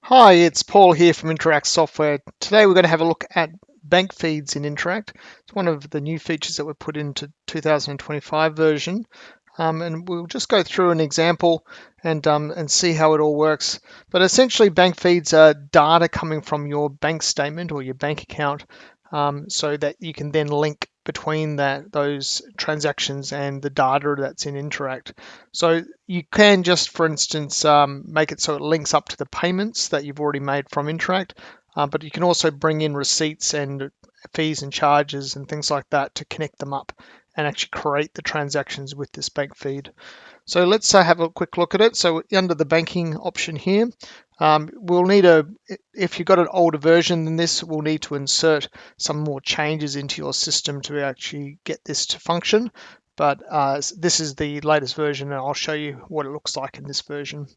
Hi, it's Paul here from InterAcct Software. Today we're going to have a look at bank feeds in InterAcct. It's one of the new features that were put into 2025 version. And we'll just go through an example and see how it all works. But essentially, bank feeds are data coming from your bank statement or your bank account, so that you can then link between those transactions and the data that's in InterAcct. So you can just, for instance, make it so it links up to the payments that you've already made from InterAcct, but you can also bring in receipts and fees and charges and things like that to connect them up and actually create the transactions with this bank feed. So let's have a quick look at it. So under the banking option here, we'll need if you've got an older version than this, we'll need to insert some more changes into your system to actually get this to function. But this is the latest version, and I'll show you what it looks like in this version.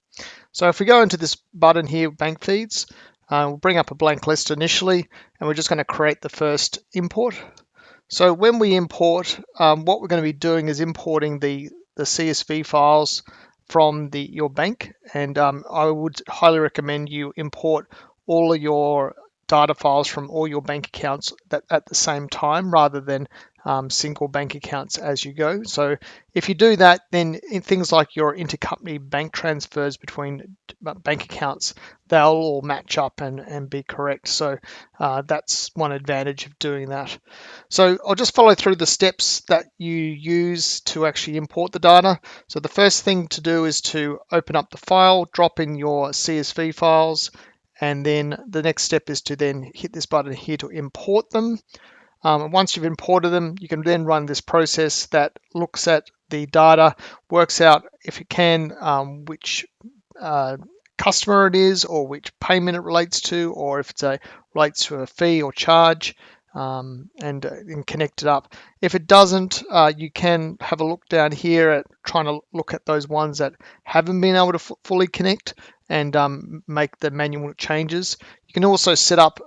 So if we go into this button here, bank feeds, we'll bring up a blank list initially, and we're just going to create the first import. So when we import, what we're going to be doing is importing the CSV files from your bank, and I would highly recommend you import all of your data files from all your bank accounts at the same time rather than single bank accounts as you go. So if you do that, then in things like your intercompany bank transfers between bank accounts, they'll all match up and be correct. So that's one advantage of doing that. So I'll just follow through the steps that you use to actually import the data. So the first thing to do is to open up the file, drop in your CSV files, and then the next step is to then hit this button here to import them. Once you've imported them, you can then run this process that looks at the data, works out, if it can, which customer it is or which payment it relates to, or if it relates to a fee or charge, and connect it up. If it doesn't, you can have a look down here at trying to look at those ones that haven't been able to fully connect and make the manual changes. You can also set up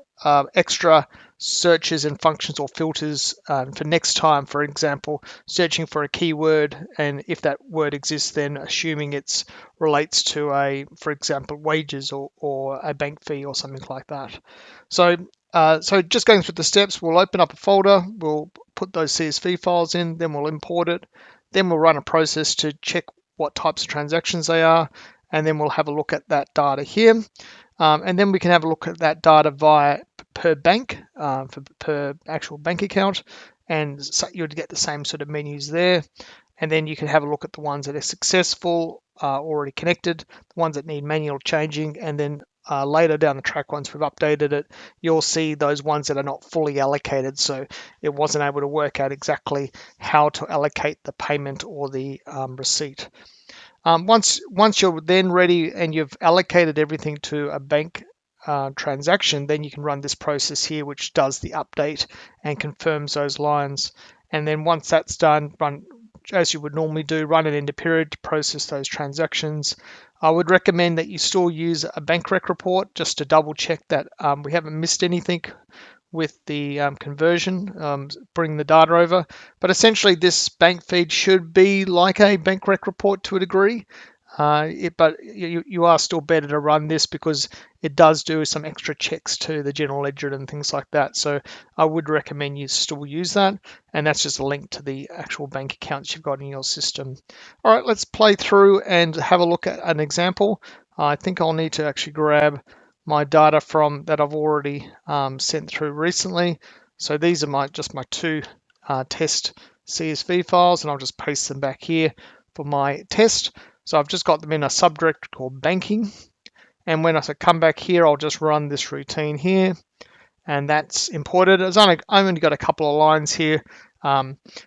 extra searches and functions or filters for next time. For example, searching for a keyword, and if that word exists, then assuming it relates to for example, wages or a bank fee or something like that. So just going through the steps, we'll open up a folder, we'll put those CSV files in, then we'll import it, then we'll run a process to check what types of transactions they are, and then we'll have a look at that data here. And then we can have a look at that data per bank, per actual bank account, and so you'll get the same sort of menus there. And then you can have a look at the ones that are successful, already connected, the ones that need manual changing, and then later down the track, once we've updated it, you'll see those ones that are not fully allocated. So it wasn't able to work out exactly how to allocate the payment or the receipt. Once you're then ready and you've allocated everything to a bank transaction, then you can run this process here, which does the update and confirms those lines. And then once that's done, run as you would normally do, run an end of period to process those transactions. I would recommend that you still use a bank rec report just to double check that we haven't missed anything with the conversion, bring the data over. But essentially, this bank feed should be like a bank rec report to a degree. But you are still better to run this because it does do some extra checks to the general ledger and things like that. So I would recommend you still use that. And that's just a link to the actual bank accounts you've got in your system. All right, let's play through and have a look at an example. I think I'll need to actually grab my data from that I've already sent through recently. So these are just my two test CSV files, and I'll just paste them back here for my test. So I've just got them in a subdirectory called banking. And when I come back here, I'll just run this routine here. And that's imported. I've only got a couple of lines here.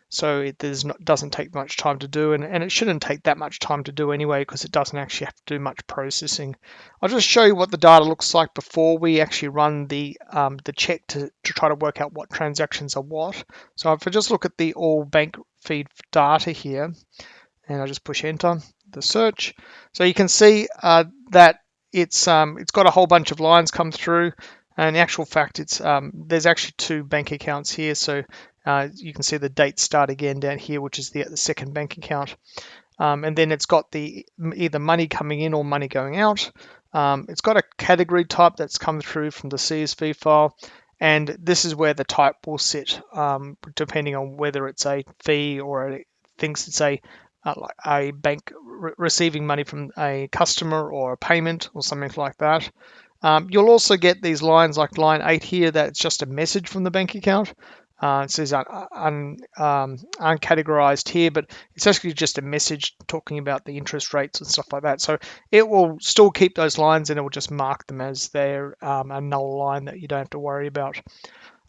So it doesn't take much time to do. And it shouldn't take that much time to do anyway, because it doesn't actually have to do much processing. I'll just show you what the data looks like before we actually run the check to try to work out what transactions are what. So if I just look at the all bank feed data here, and I just push enter, the search. So you can see that it's got a whole bunch of lines come through, and in actual fact, there's actually two bank accounts here. So you can see the date start again down here, which is the second bank account. And then it's got the either money coming in or money going out. It's got a category type that's come through from the CSV file, and this is where the type will sit, depending on whether it's a fee or it thinks it's like a bank receiving money from a customer or a payment or something like that. You'll also get these lines like line 8 here that's just a message from the bank account. It says uncategorized here, but it's actually just a message talking about the interest rates and stuff like that. So it will still keep those lines and it will just mark them as they're a null line that you don't have to worry about.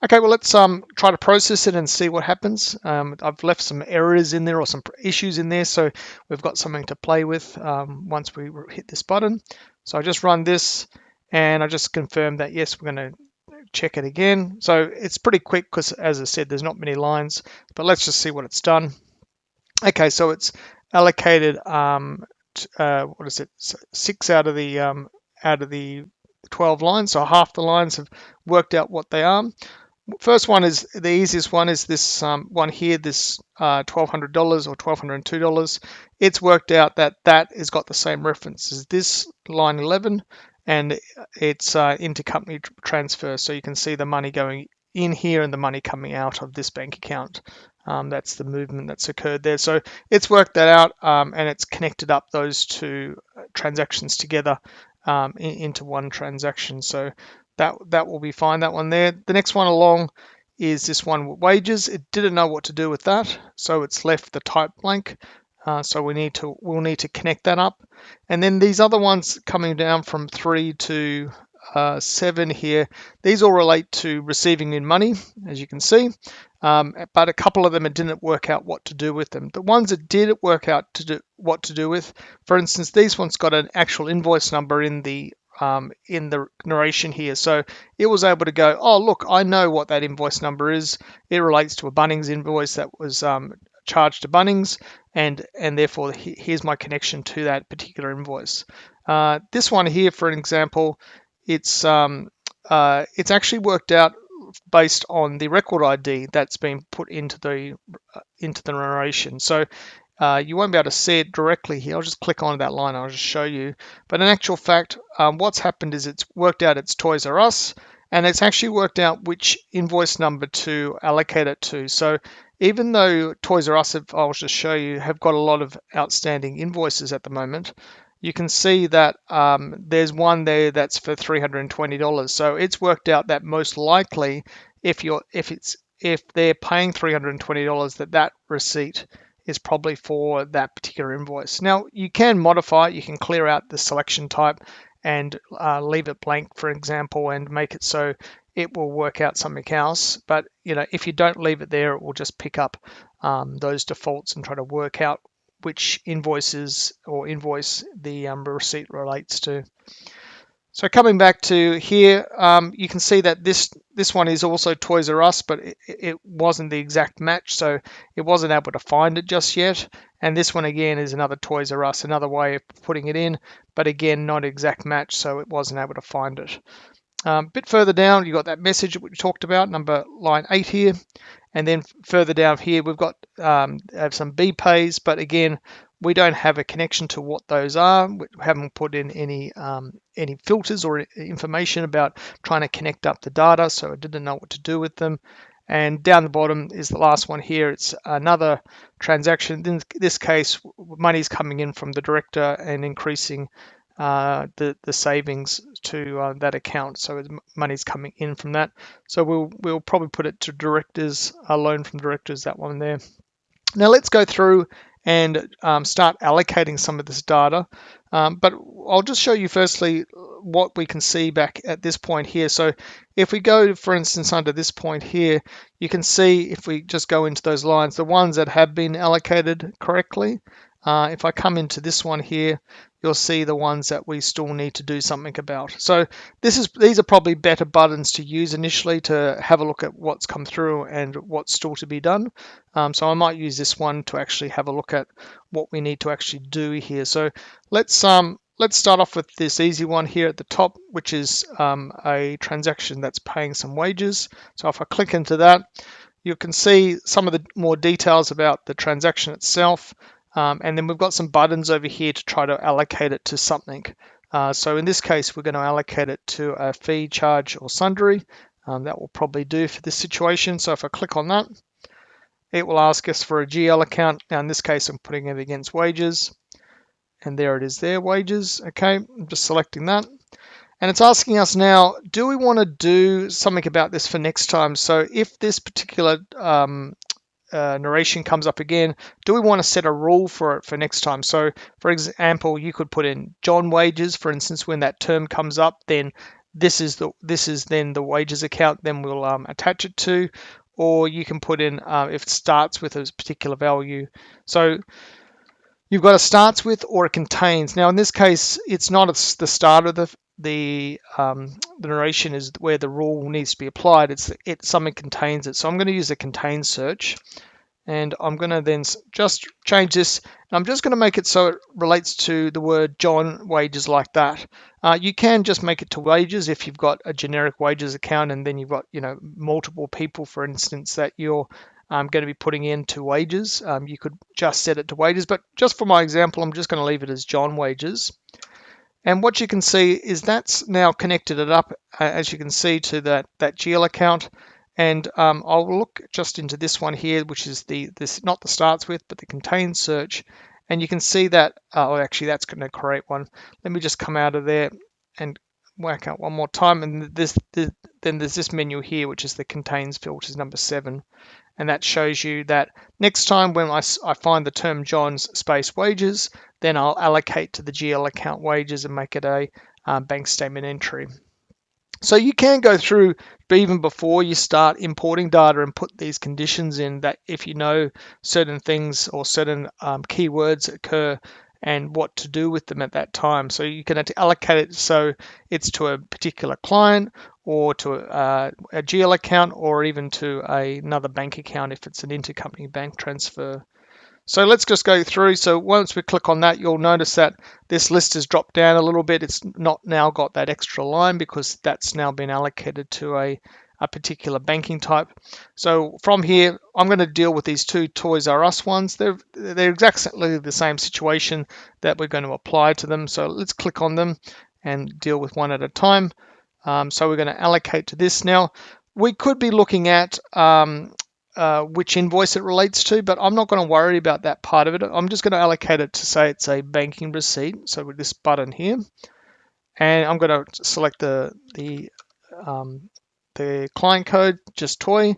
Okay, well, let's try to process it and see what happens. I've left some errors in there or some issues in there, so we've got something to play with once we hit this button. So I just run this, and I just confirm that, yes, we're going to check it again. So it's pretty quick because, as I said, there's not many lines, but let's just see what it's done. Okay, so it's allocated, what is it, 6 out of the 12 lines, so half the lines have worked out what they are. First one is the easiest one, is this one here, this $1,200 or $1,202. It's worked out that that has got the same reference as this line 11, and it's intercompany transfer. So you can see the money going in here and the money coming out of this bank account. That's the movement that's occurred there. So it's worked that out, and it's connected up those two transactions together into one transaction. So that will be fine, that one there. The next one along is this one, wages. It didn't know what to do with that, so it's left the type blank. So we'll need to connect that up. And then these other ones coming down from 3 to 7 here, these all relate to receiving in money, as you can see. But a couple of them, it didn't work out what to do with them. The ones that did work out what to do with, for instance, these ones got an actual invoice number in the narration here. So it was able to go, oh, look, I know what that invoice number is. It relates to a Bunnings invoice that was charged to Bunnings, and therefore here's my connection to that particular invoice. This one here, for an example, it's actually worked out based on the record ID that's been put into the narration. So you won't be able to see it directly here. I'll just click on that line. I'll just show you. But in actual fact, what's happened is it's worked out it's Toys R Us, and it's actually worked out which invoice number to allocate it to. So even though Toys R Us, I'll just show you, have got a lot of outstanding invoices at the moment, you can see that there's one there that's for $320. So it's worked out that most likely, if they're paying $320, that receipt is probably for that particular invoice. Now, you can modify it. You can clear out the selection type and leave it blank, for example, and make it so it will work out something else. But if you don't leave it there, it will just pick up those defaults and try to work out which invoices or invoice the receipt relates to. So coming back to here, you can see that this one is also Toys R Us, but it wasn't the exact match, so it wasn't able to find it just yet. And this one again is another Toys R Us, another way of putting it in, but again, not exact match, so it wasn't able to find it. A bit further down, you got that message that we talked about, line 8 here. And then further down here, we've got have some B pays, but again, we don't have a connection to what those are. We haven't put in any filters or information about trying to connect up the data, so I didn't know what to do with them. And down the bottom is the last one here. It's another transaction. In this case, money's coming in from the director and increasing the savings to that account. So money's coming in from that. So we'll probably put it to directors, a loan from directors, that one there. Now let's go through and start allocating some of this data. But I'll just show you firstly what we can see back at this point here. So if we go, for instance, under this point here, you can see if we just go into those lines, the ones that have been allocated correctly. If I come into this one here, you'll see the ones that we still need to do something about. So these are probably better buttons to use initially to have a look at what's come through and what's still to be done. So I might use this one to actually have a look at what we need to actually do here. So let's start off with this easy one here at the top, which is a transaction that's paying some wages. So if I click into that, you can see some of the more details about the transaction itself. And then we've got some buttons over here to try to allocate it to something. So in this case, we're going to allocate it to a fee, charge, or sundry. That will probably do for this situation. So if I click on that, it will ask us for a GL account. Now in this case, I'm putting it against wages. And there it is there, wages. Okay, I'm just selecting that. And it's asking us now, do we want to do something about this for next time? So if this particular narration comes up again, do we want to set a rule for it for next time? So for example, you could put in John wages, for instance. When that term comes up, then this is then the wages account, then we'll attach it to, or you can put in if it starts with a particular value. So you've got a starts with or it contains. Now in this case, it's not the start of the narration is where the rule needs to be applied. It's something contains it. So I'm going to use a contain search, and I'm going to then just change this. And I'm just going to make it so it relates to the word John wages like that. You can just make it to wages if you've got a generic wages account, and then you've got multiple people, for instance, that you're going to be putting into wages. You could just set it to wages, but just for my example, I'm just going to leave it as John wages. And what you can see is that's now connected it up, as you can see, to that GL account. And I'll look just into this one here, which is this not the starts with, but the contain search. And you can see that, actually that's going to create one. Let me just come out of there and whack out one more time. And then there's this menu here, which is the contains filters number 7. And that shows you that next time when I find the term John's space wages, then I'll allocate to the GL account wages and make it a bank statement entry. So you can go through, even before you start importing data, and put these conditions in, that if you know certain things or certain keywords occur and what to do with them at that time. So you can allocate it so it's to a particular client, or to a GL account, or even to another bank account if it's an intercompany bank transfer. So let's just go through. So once we click on that, you'll notice that this list has dropped down a little bit. It's not now got that extra line because that's now been allocated to a particular banking type. So from here, I'm going to deal with these two Toys R Us ones. They're exactly the same situation that we're going to apply to them. So let's click on them and deal with one at a time. So we're going to allocate to this. Now, we could be looking at which invoice it relates to, but I'm not going to worry about that part of it. I'm just going to allocate it to say it's a banking receipt. So with this button here, and I'm going to select the client code, just toy,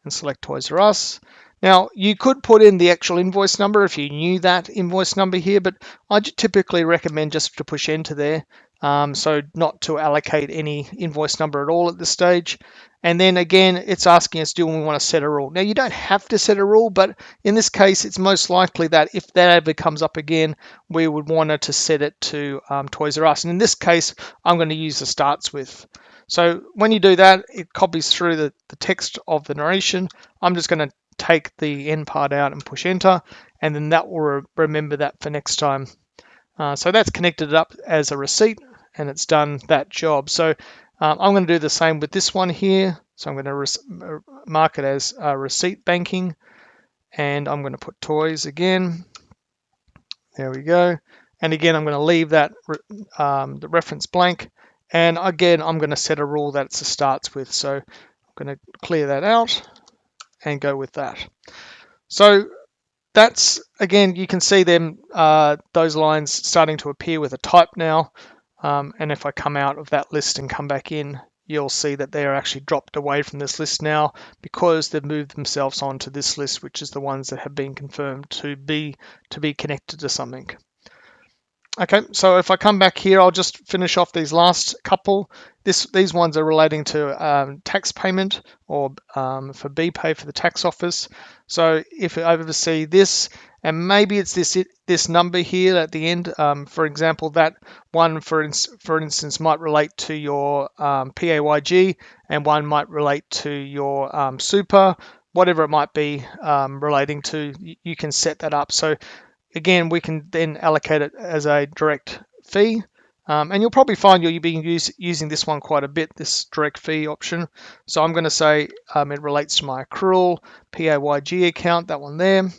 and select Toys R Us. Now, you could put in the actual invoice number if you knew that invoice number here, but I typically recommend just to push enter there. So not to allocate any invoice number at all at this stage. And then again, it's asking us, do we want to set a rule? Now, you don't have to set a rule, but in this case, it's most likely that if that ever comes up again, we would want to set it to Toys R Us. And in this case, I'm going to use the starts with. So when you do that, it copies through the text of the narration. I'm just going to take the end part out and push enter, and then that will remember that for next time. So that's connected it up as a receipt, and it's done that job. So I'm going to do the same with this one here. So I'm going to mark it as receipt banking, and I'm going to put toys again. There we go. And again, I'm going to leave that the reference blank. And again, I'm going to set a rule that it starts with. So I'm going to clear that out and go with that. So that's, again, you can see them, those lines starting to appear with a type now. And if I come out of that list and come back in, you'll see that they're actually dropped away from this list now because they've moved themselves onto this list, which is the ones that have been confirmed to be connected to something. Okay, so if I come back here, I'll just finish off these last couple. These ones are relating to tax payment, or for BPay for the tax office. So if I oversee this, and maybe it's this number here at the end, for example, that one, for instance, might relate to your PAYG, and one might relate to your super, whatever it might be relating to, you can set that up. So again, we can then allocate it as a direct fee. And you'll probably find you'll be using this one quite a bit, this direct fee option. So I'm going to say it relates to my accrual PAYG account, that one there.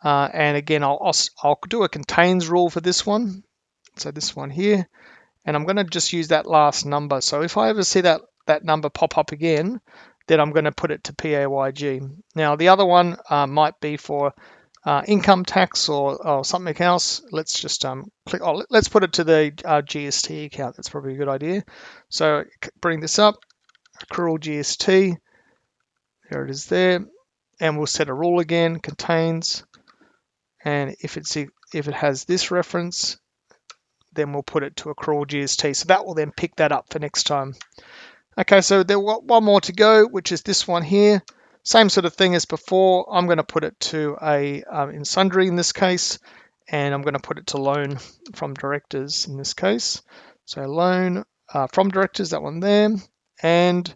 And again, I'll do a contains rule for this one. So this one here. and I'm going to just use that last number. So if I ever see that number pop up again, then I'm going to put it to PAYG. Now the other one might be for income tax or something else. Let's just click. Oh, let's put it to the GST account. That's probably a good idea. So bring this up, accrual GST. There it is there, and we'll set a rule again. Contains, and if it has this reference, then we'll put it to accrual GST. So that will then pick that up for next time. Okay, so there one more to go, which is this one here. Same sort of thing as before. I'm going to put it to a in sundry in this case, and I'm going to put it to loan from directors in this case. So loan from directors, that one there, and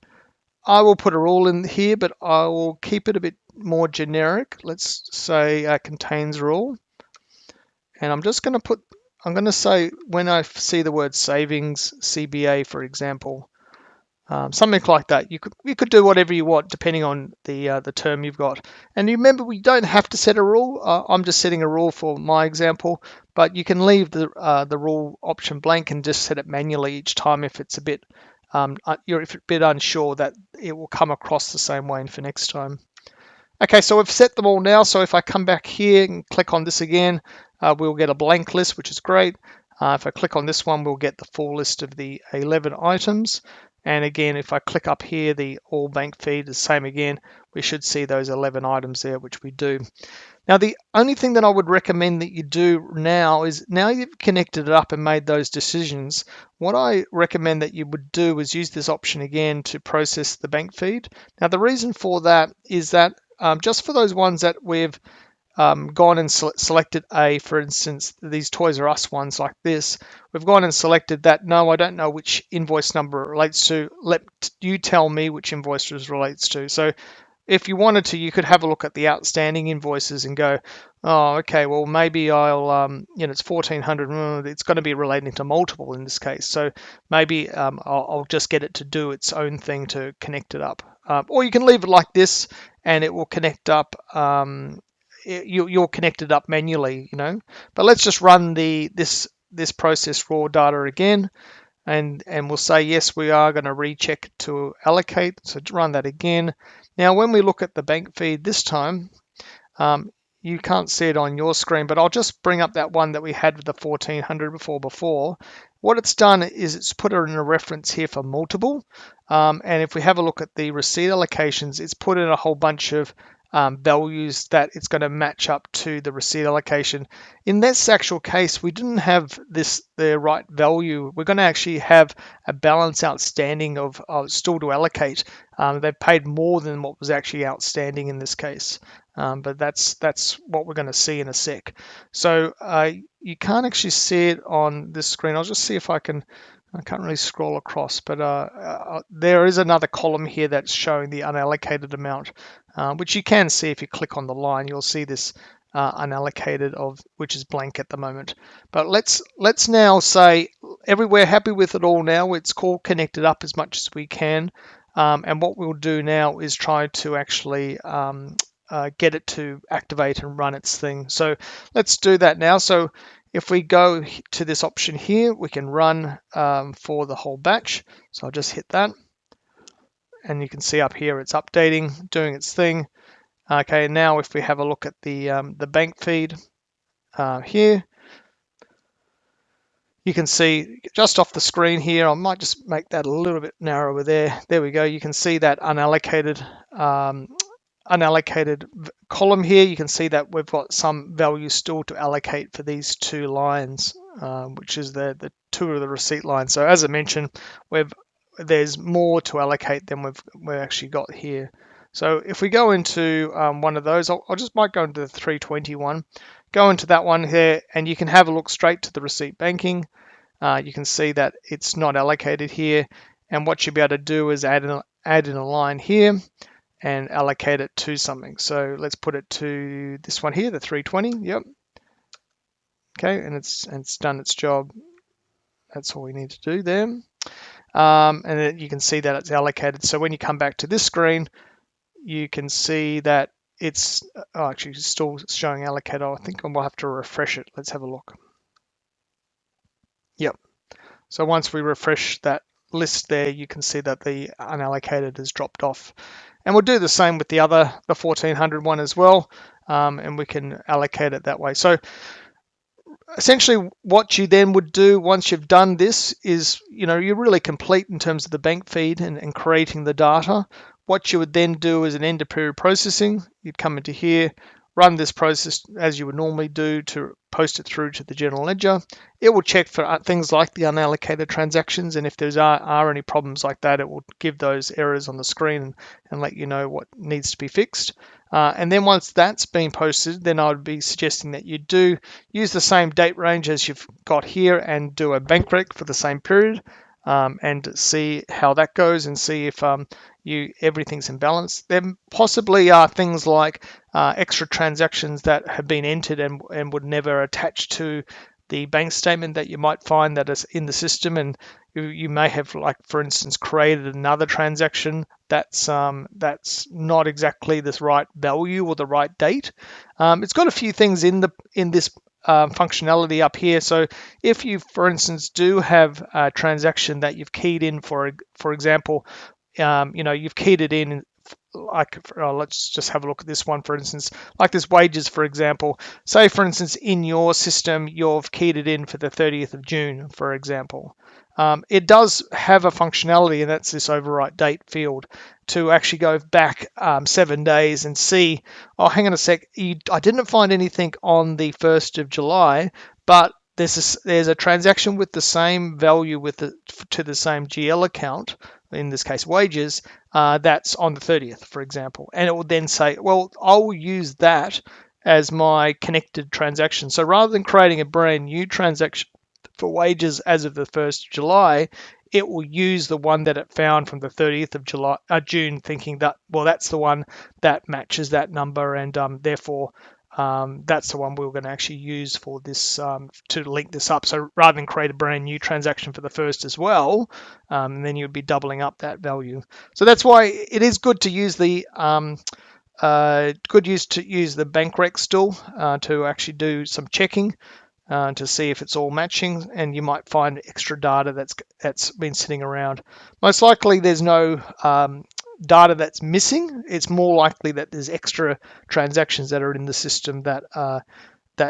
I will put a rule in here, but I will keep it a bit more generic. Let's say contains rule, and I'm just going to say when I see the word savings CBA, for example. Something like that. You could do whatever you want depending on the term you've got. And you remember, we don't have to set a rule. I'm just setting a rule for my example, but you can leave the rule option blank and just set it manually each time if it's a bit you're a bit unsure that it will come across the same way for next time. Okay, so we've set them all now. So if I come back here and click on this again, we'll get a blank list, which is great. If I click on this one, we'll get the full list of the 11 items. And again, if I click up here, the all bank feed, the same again, we should see those 11 items there, which we do. Now, the only thing that I would recommend that you do now is, now you've connected it up and made those decisions, what I recommend that you would do is use this option again to process the bank feed. Now, the reason for that is that just for those ones that we've gone and selected for instance, these Toys R Us ones like this, we've gone and selected that, no, I don't know which invoice number it relates to. Let you tell me which invoice it relates to. So if you wanted to, you could have a look at the outstanding invoices and go, oh, okay, well, maybe I'll, it's 1,400. It's going to be relating to multiple in this case. So maybe I'll just get it to do its own thing to connect it up. Or you can leave it like this and it will connect up. You'll connect it up manually, But let's just run this process raw data again. And we'll say, yes, we are going to recheck to allocate. So run that again. Now, when we look at the bank feed this time, you can't see it on your screen, but I'll just bring up that one that we had with the 1,400 before. What it's done is it's put it in a reference here for multiple. And if we have a look at the receipt allocations, it's put in a whole bunch of values that it's going to match up to the receipt allocation. In this actual case, we didn't have the right value. We're going to actually have a balance outstanding of still to allocate. They've paid more than what was actually outstanding in this case. But that's what we're going to see in a sec. So you can't actually see it on this screen. I'll just see if I can't really scroll across, but there is another column here that's showing the unallocated amount, which you can see if you click on the line. You'll see this unallocated which is blank at the moment. But let's now say we're happy with it all now. It's all connected up as much as we can, and what we'll do now is try to actually get it to activate and run its thing. So let's do that now. So if we go to this option here, we can run for the whole batch. So I'll just hit that. And you can see up here it's updating, doing its thing. Okay, now if we have a look at the bank feed here, you can see just off the screen here, I might just make that a little bit narrower there. There we go. You can see that unallocated column here. You can see that we've got some value still to allocate for these two lines, which is the two of the receipt lines. So as I mentioned, there's more to allocate than we've actually got here. So if we go into one of those, I just might go into the 320 one, go into that one here, and you can have a look straight to the receipt banking. You can see that it's not allocated here, and what you'll be able to do is add in a line here and allocate it to something. So let's put it to this one here, the 320. Yep. Okay, and it's done its job. That's all we need to do there. And then you can see that it's allocated. So when you come back to this screen, you can see that it's actually still showing allocated. I think we'll have to refresh it. Let's have a look. Yep. So once we refresh that list there, you can see that the unallocated has dropped off. And we'll do the same with the 1400 one as well, and we can allocate it that way. So essentially what you then would do once you've done this is, you're really complete in terms of the bank feed and creating the data. What you would then do is an end of period processing. You'd come into here, run this process as you would normally do to post it through to the general ledger. It will check for things like the unallocated transactions, and if there are any problems like that, it will give those errors on the screen and let you know what needs to be fixed. And then once that's been posted, then I would be suggesting that you do use the same date range as you've got here and do a bank rec for the same period, and see how that goes and see if everything's in balance. There possibly are things like extra transactions that have been entered and would never attach to the bank statement that you might find that is in the system, and you may have, like for instance, created another transaction that's not exactly this right value or the right date. It's got a few things in this functionality up here. So if you, for instance, do have a transaction that you've keyed in, for example, you've keyed it in, like, let's just have a look at this one, for instance, like this wages, for example. Say, for instance, in your system, you've keyed it in for the 30th of June, for example. It does have a functionality, and that's this overwrite date field, to actually go back 7 days and see, oh, hang on a sec, I didn't find anything on the 1st of July, but there's a transaction with the same value to the same GL account, in this case wages, that's on the 30th, for example. And it will then say, well, I'll use that as my connected transaction. So rather than creating a brand new transaction for wages as of the 1st of July, it will use the one that it found from the 30th of June, thinking that, well, that's the one that matches that number, and therefore that's the one we're going to actually use for this, to link this up. So rather than create a brand new transaction for the first as well, then you'd be doubling up that value. So that's why it is good to use the the bank rec still to actually do some checking to see if it's all matching, and you might find extra data that's been sitting around. Most likely there's no data that's missing. It's more likely that there's extra transactions that are in the system that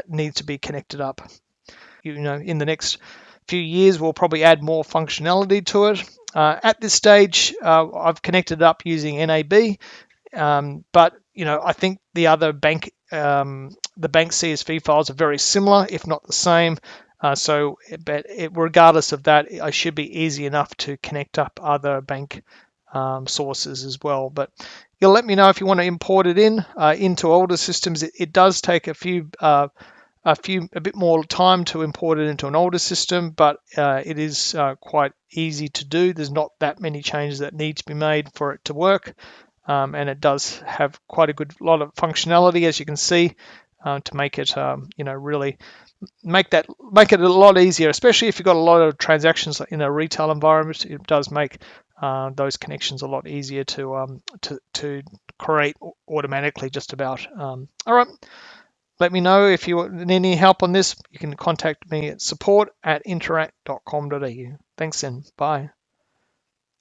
need to be connected up. In the next few years, we'll probably add more functionality to it. At this stage, I've connected it up using NAB, but I think the other bank CSV files are very similar, if not the same. Regardless of that, it should be easy enough to connect up other bank sources as well. But you'll let me know if you want to import it into older systems. It does take a bit more time to import it into an older system, but it is quite easy to do. There's not that many changes that need to be made for it to work, and it does have quite a lot of functionality, as you can see, to make it really make it a lot easier, especially if you've got a lot of transactions in a retail environment. It does make those connections a lot easier to create automatically, just about. All right. Let me know if you need any help on this. You can contact me at support@interact.com.au. Thanks, and bye.